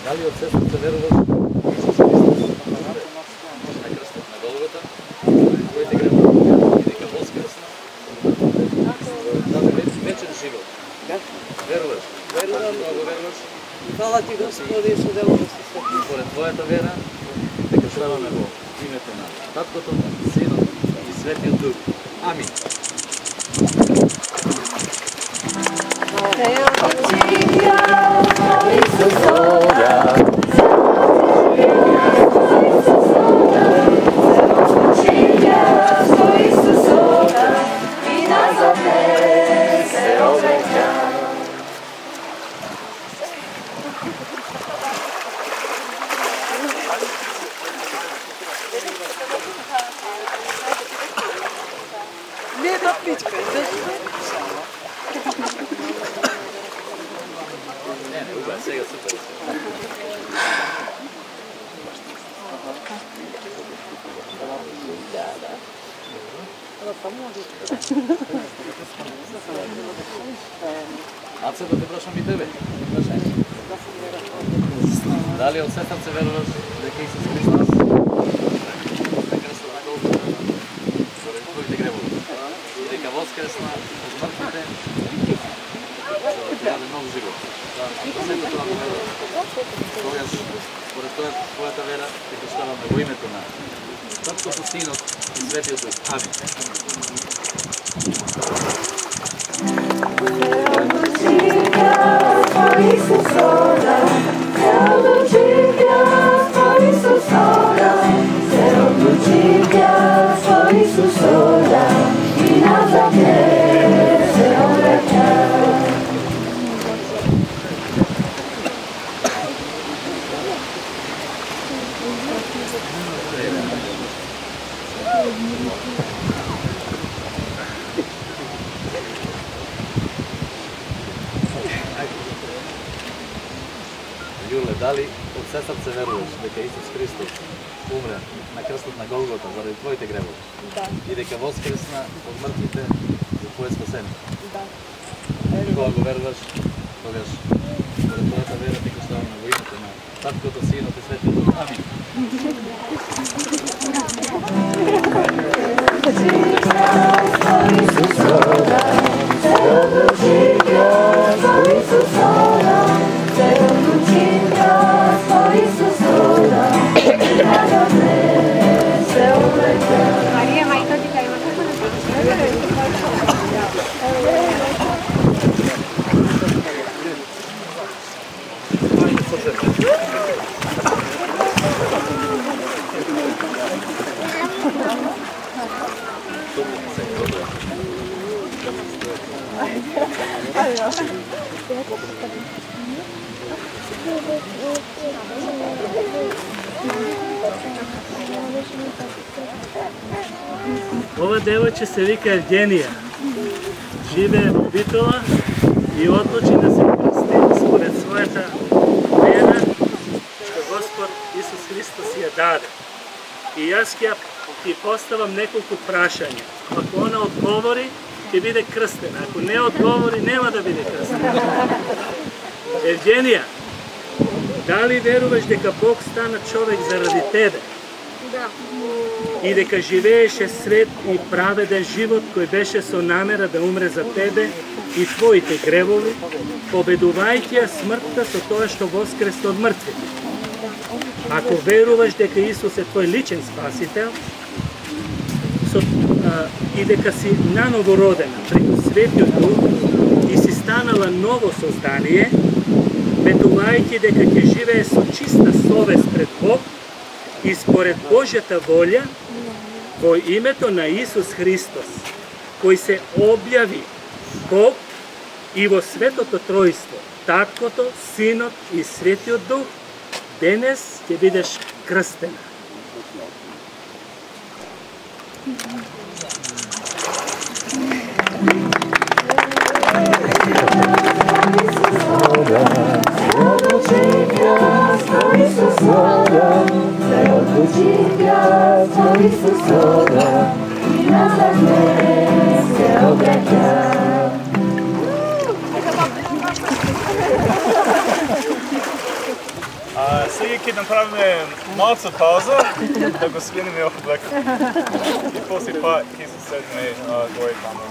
Дали од сестрата веруваш Исус Христос на крстот на Голгота, твоите грехови и дека воскресна, даде вечен живот. Веруваш? Верувам, много веруваш. Фала ти, Господи, соделувам се свети. Според твојата вера, дека ставаме во името на Таткото, Синот и Светиот Дух. Амин. Не, да пичка, Не, убаво, сега супер. Аце да те прашам и тебе. Дали од се срце веруваш дека Исус Христос на крстот на Голгота заради твоите гревови и дека воскресна од мртвите за да ти даде нов живот? Сето тоа го веруваш. Тогаш, според твојата вера, те крштаваме во името на Таткото, Синот и Светиот Дух. Амин. Јуле, дали од се срце веруваш дека Исус Христос умре на крстот на Голгота заради твоите гревови? Да. И дека воскресна од мртвите за твое спасение? Да. Кога го веруваш, тогаш според твојата вера ти го ставаме во името на Таткото, Синот и Светиот Дух. Амин. Марија, мајка ти кај имаш Ова девојче се вика Евгенија. Живее во Битола и одлучи да се крсти според својата вера што Господ Исус Христос ја даде. И јас ќе ти поставам неколку прашања. Ако она одговори, ќе биде крстена. Ако не одговори, нема да биде крстена. Евгенија, дали веруваш дека Бог стана човек заради тебе? Да. И дека живееше свет и праведен живот кој беше со намера да умре за тебе и твоите гревови, победувајќи ја смртта со тоа што воскресна од мртвите. Ако веруваш дека Исус е твој личен спасител и дека си наново родена преку Светиот Дух и си станала ново создание, ветувајќи дека ќе живее со чиста совест пред Бог и според Божјата волја во името на Исус Христос, кој се објави Бог и во Светото Тројство, Таткото, Синот и Светиот Дух, денес ќе бидеш крстена. Сега ќе направиме малца пауза да го свинеме облекот. И после па ќе се седне горе таму.